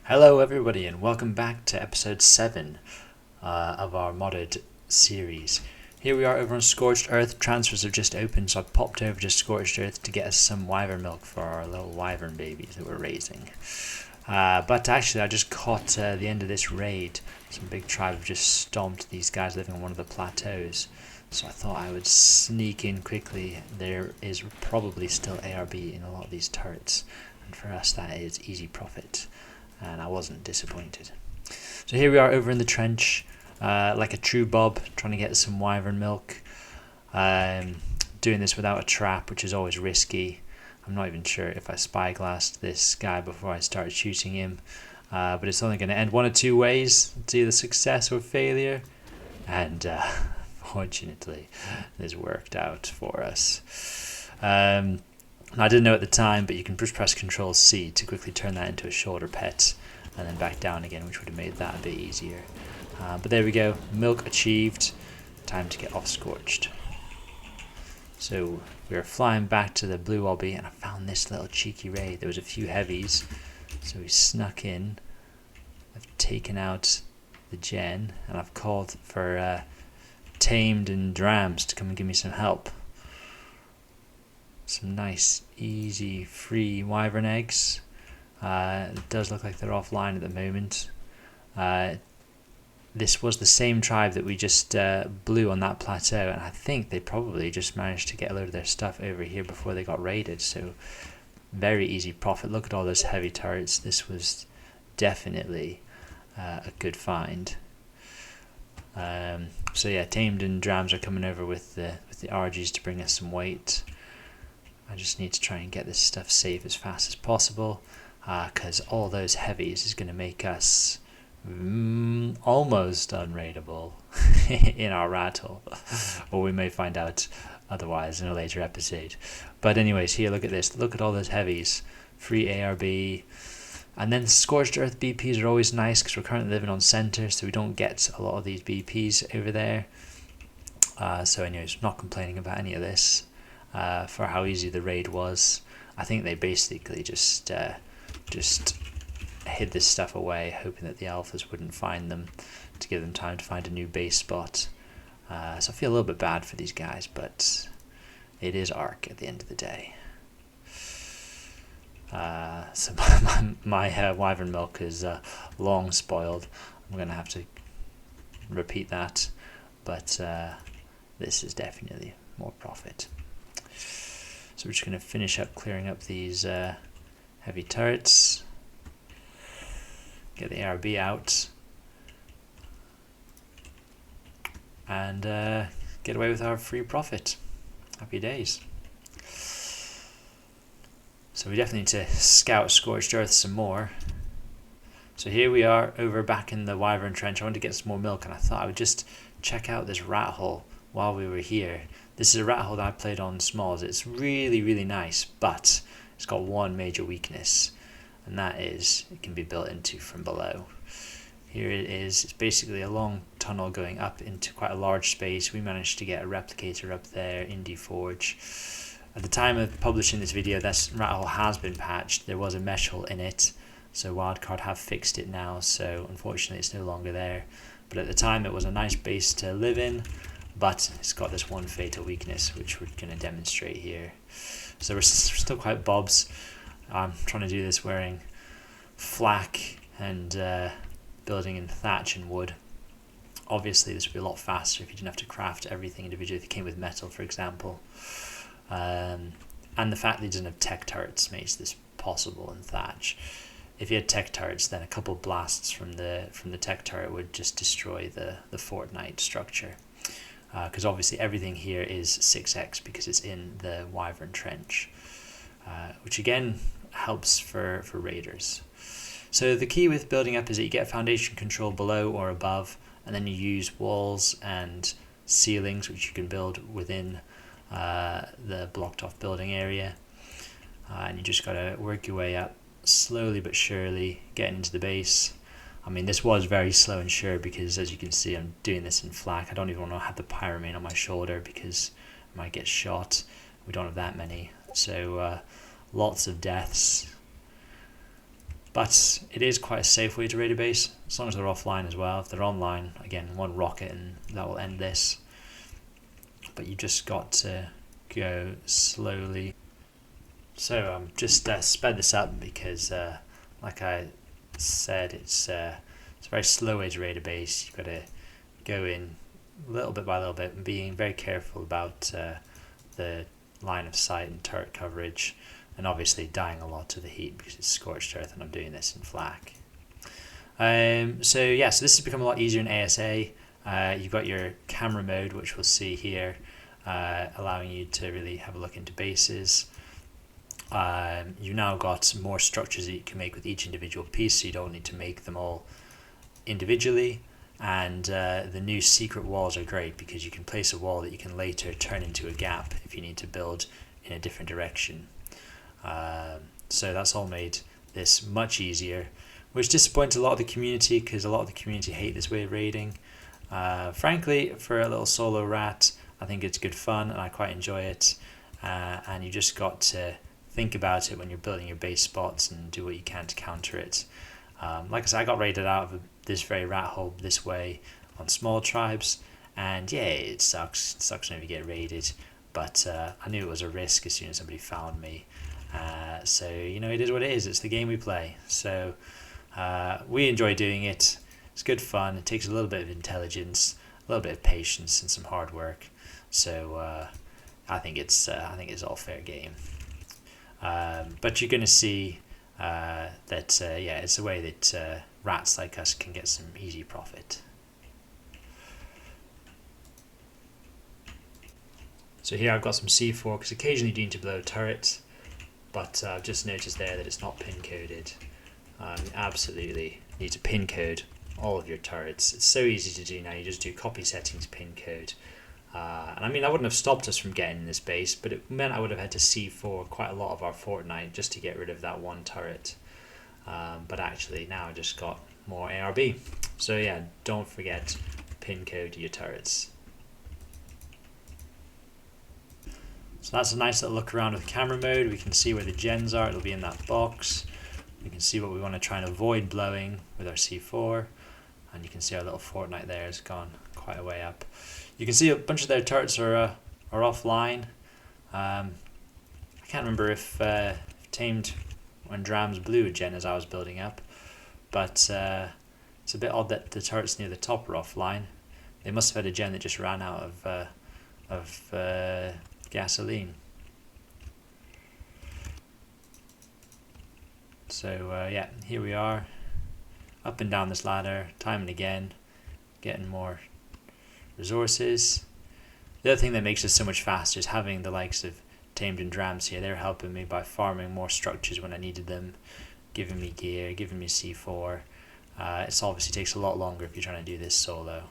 Hello everybody and welcome back to episode 7 of our modded series. Here we are over on Scorched Earth. Transfers have just opened, so I've popped over to Scorched Earth to get us some wyvern milk for our little wyvern babies that we're raising. But actually I just caught the end of this raid. Some big tribe have just stomped these guys living on one of the plateaus. So I thought I would sneak in quickly. There is probably still ARB in a lot of these turrets, and for us that is easy profit. And I wasn't disappointed. So here we are over in the trench, like a true Bob, trying to get some wyvern milk. Doing this without a trap, which is always risky. I'm not even sure if I spyglassed this guy before I started shooting him. But it's only going to end one of two ways. It's either success or failure. And fortunately, this worked out for us. I didn't know at the time, but you can just press Control C to quickly turn that into a shoulder pet and then back down again, which would have made that a bit easier. But there we go, milk achieved. Time to get off Scorched. So we are flying back to the blue obby, and I found this little cheeky raid. There was a few heavies, so we snuck in. I've taken out the gen, and I've called for Tamed and Drams to come and give me some help. Some nice, easy, free wyvern eggs. It does look like they're offline at the moment. This was the same tribe that we just blew on that plateau, and I think they probably just managed to get a load of their stuff over here before they got raided, so very easy profit. Look at all those heavy turrets. This was definitely a good find. So yeah, Tamed and Drams are coming over with the RGs to bring us some weight. I just need to try and get this stuff safe as fast as possible, because all those heavies is going to make us almost unraidable in our rattle, or we may find out otherwise in a later episode. But anyways, here, look at this. Look at all those heavies. Free ARB. And then Scorched Earth BPs are always nice, because we're currently living on center, so we don't get a lot of these BPs over there. So anyways, not complaining about any of this. For how easy the raid was. I think they basically just hid this stuff away, hoping that the alphas wouldn't find them, to give them time to find a new base spot. So I feel a little bit bad for these guys, but it is Ark at the end of the day. So my wyvern milk is long spoiled. I'm going to have to repeat that, but this is definitely more profit. So we're just going to finish up clearing up these heavy turrets, get the ARB out, and get away with our free profit. Happy days. So we definitely need to scout Scorched Earth some more. So here we are over back in the wyvern trench. I wanted to get some more milk, and I thought I would just check out this rat hole while we were here. This is a rat hole that I played on smalls. It's really, really nice, but it's got one major weakness, and that is it can be built into from below. Here it is. It's basically a long tunnel going up into quite a large space. We managed to get a replicator up there, Indie Forge. At the time of publishing this video, this rat hole has been patched. There was a mesh hole in it, so Wildcard have fixed it now, so unfortunately it's no longer there. But at the time it was a nice base to live in, but it's got this one fatal weakness, which we're going to demonstrate here. So we're still quite bobs. I'm trying to do this wearing flak and building in thatch and wood. Obviously this would be a lot faster if you didn't have to craft everything individually, if it came with metal, for example. And the fact that it doesn't have tech turrets makes this possible in thatch. If you had tech turrets, then a couple blasts from the tech turret would just destroy the Fortnite structure. Because obviously everything here is 6x because it's in the wyvern trench, which again helps for raiders. So the key with building up is that you get foundation control below or above, and then you use walls and ceilings, which you can build within the blocked off building area, and you just got to work your way up slowly but surely, getting into the base. I mean, this was very slow and sure, because as you can see, I'm doing this in flak. I don't even want to have the pyromane on my shoulder because I might get shot. We don't have that many, so lots of deaths. But it is quite a safe way to raid a base, as long as they're offline as well. If they're online, again, one rocket and that will end this. But you just got to go slowly. So just sped this up because, like I said, it's a very slow way to raid a base. You've got to go in little bit by little bit and being very careful about the line of sight and turret coverage, and obviously dying a lot to the heat because it's scorched earth and I'm doing this in flak. So this has become a lot easier in ASA. You've got your camera mode, which we'll see here, allowing you to really have a look into bases. You've now got more structures that you can make with each individual piece, so you don't need to make them all individually. And the new secret walls are great because you can place a wall that you can later turn into a gap if you need to build in a different direction. So that's all made this much easier, which disappoints a lot of the community because a lot of the community hate this way of raiding. Frankly, for a little solo rat, I think it's good fun and I quite enjoy it. And you just got to think about it when you're building your base spots and do what you can to counter it. Like I said, I got raided out of this very rat hole this way on small tribes, and yeah, it sucks. It sucks whenever you get raided, but I knew it was a risk as soon as somebody found me. So it is what it is. It's the game we play. So we enjoy doing it. It's good fun. It takes a little bit of intelligence, a little bit of patience, and some hard work. So I think it's all fair game. But you're going to see that it's a way that rats like us can get some easy profit. So here I've got some C4 because occasionally you need to blow turrets, but I've just noticed there that it's not pin coded. You absolutely need to pin code all of your turrets. It's so easy to do now. You just do copy settings, pin code. And I mean, that wouldn't have stopped us from getting in this base, but it meant I would have had to C4 quite a lot of our Fortnite just to get rid of that one turret. But actually now I just got more ARB. So yeah, don't forget pin code your turrets. So that's a nice little look around with camera mode. We can see where the gens are. It'll be in that box. We can see what we want to try and avoid blowing with our C4. And you can see our little Fortnite there has gone quite a way up. You can see a bunch of their turrets are offline. I can't remember if Tamed when Drams blew a gen as I was building up, but it's a bit odd that the turrets near the top are offline. They must have had a gen that just ran out of gasoline. So here we are, up and down this ladder, time and again, getting more resources. The other thing that makes us so much faster is having the likes of Tamed and Drams here. They're helping me by farming more structures when I needed them, giving me gear, giving me C4. It obviously takes a lot longer if you're trying to do this solo.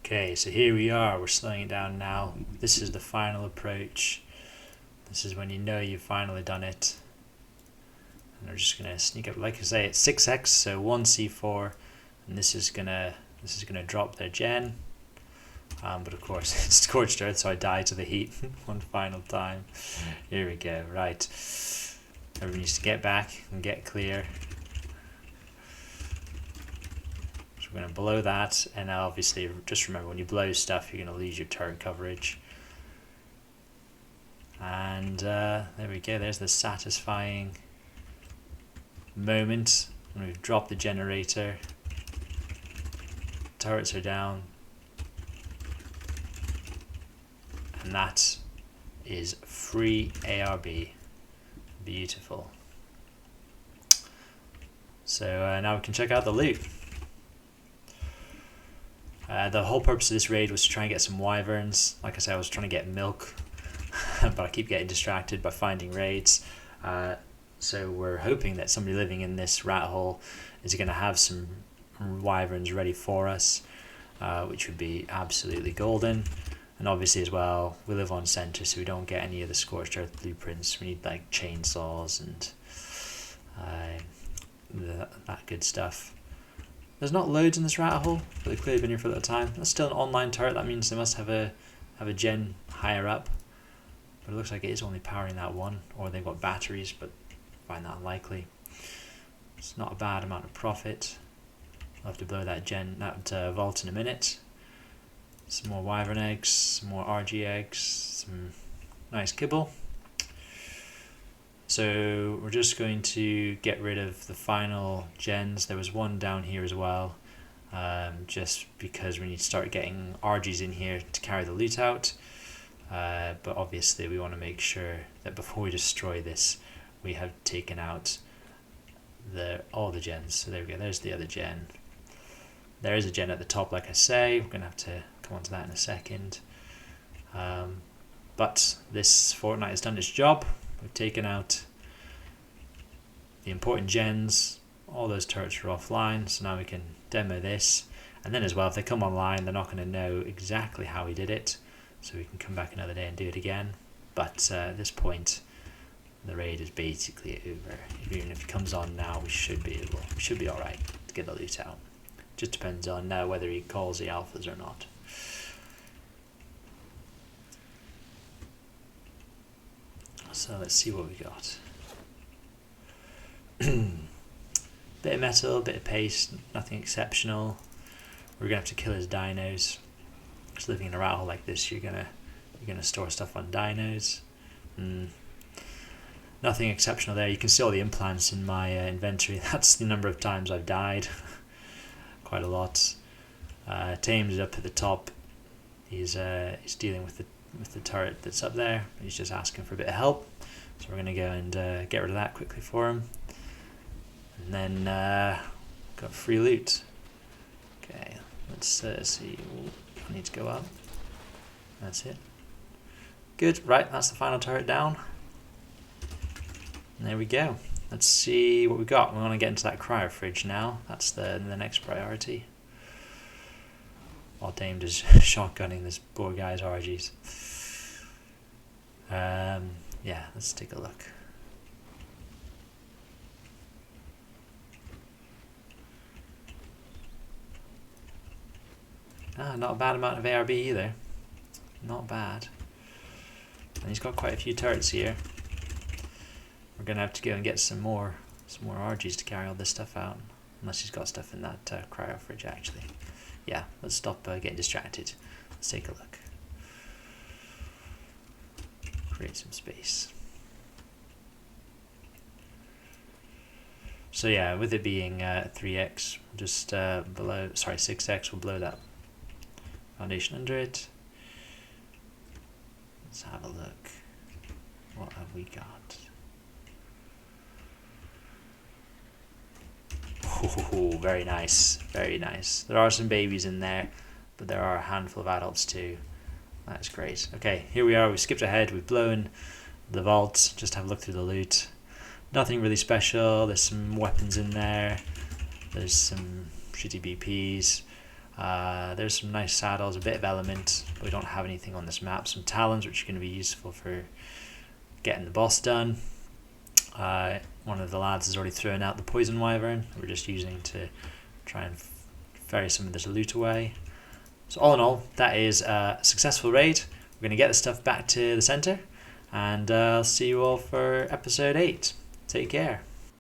Okay, so here we are. We're slowing it down now. This is the final approach. This is when you know you've finally done it. And we're just gonna sneak up. Like I say, it's 6x, so 1 C4, and this is gonna drop their gen. But of course it's scorched earth, so I die to the heat one final time. Here we go. Right, everyone needs to get back and get clear. So we're gonna blow that, and obviously just remember when you blow stuff, you're gonna lose your turret coverage. And there we go. There's the satisfying moment when we've dropped the generator. Turrets are down. And that is free ARB. Beautiful. So now we can check out the loot. The whole purpose of this raid was to try and get some wyverns. Like I said, I was trying to get milk, but I keep getting distracted by finding raids. So we're hoping that somebody living in this rat hole is going to have some wyverns ready for us, which would be absolutely golden. And obviously as well, we live on center, so we don't get any of the scorched earth blueprints. We need like chainsaws and that good stuff. There's not loads in this rat hole, but they've clearly been here for a little time. That's still an online turret. That means they must have a gen higher up. But it looks like it is only powering that one, or they've got batteries, but I find that unlikely. It's not a bad amount of profit. I'll have to blow that vault in a minute. Some more wyvern eggs, some more RG eggs, some nice kibble. So we're just going to get rid of the final gens. There was one down here as well, just because we need to start getting RGs in here to carry the loot out. But obviously we want to make sure that before we destroy this, we have taken out all the gens. So there we go, there's the other gen. There is a gen at the top, like I say. We're going to have to come on to that in a second. But this fortnight has done its job. We've taken out the important gens. All those turrets are offline, so now we can demo this. And then as well, if they come online, they're not going to know exactly how we did it. So we can come back another day and do it again. But at this point, the raid is basically over. Even if it comes on now, we should be alright to get the loot out. Just depends on whether he calls the alphas or not. So let's see what we got. Bit of metal, bit of paste, nothing exceptional. We're gonna have to kill his dinos. Just living in a rat hole like this, you're gonna store stuff on dinos. Nothing exceptional there. You can see all the implants in my inventory. That's the number of times I've died. Quite a lot. Tames is up at the top. He's dealing with the turret that's up there. He's just asking for a bit of help. So we're gonna go and get rid of that quickly for him. And then got free loot. Okay, let's see. I need to go up. That's it. Good. Right, that's the final turret down. And there we go. Let's see what we got. We want to get into that cryo fridge now. That's the next priority. While Dame is shotgunning this poor guy's RGs. Yeah, let's take a look. Not a bad amount of ARB either. Not bad. And he's got quite a few turrets here. We're gonna have to go and get some more RGs to carry all this stuff out. Unless he's got stuff in that cryo fridge actually. Yeah, let's stop getting distracted. Let's take a look. Create some space. So yeah, with it being 3x, just below, sorry, 6x, we'll blow that foundation under it. Let's have a look. What have we got? Oh, very nice, very nice. There are some babies in there, but there are a handful of adults too. That's great. Okay, here we are. We've skipped ahead. We've blown the vault. Just have a look through the loot. Nothing really special. There's some weapons in there. There's some shitty BPs. There's some nice saddles, a bit of element, but we don't have anything on this map. Some talons, which are going to be useful for getting the boss done. One of the lads has already thrown out the poison wyvern. We're just using to try and ferry some of this loot away. So all in all, that is a successful raid. We're going to get the stuff back to the center, and I'll see you all for episode 8. Take care.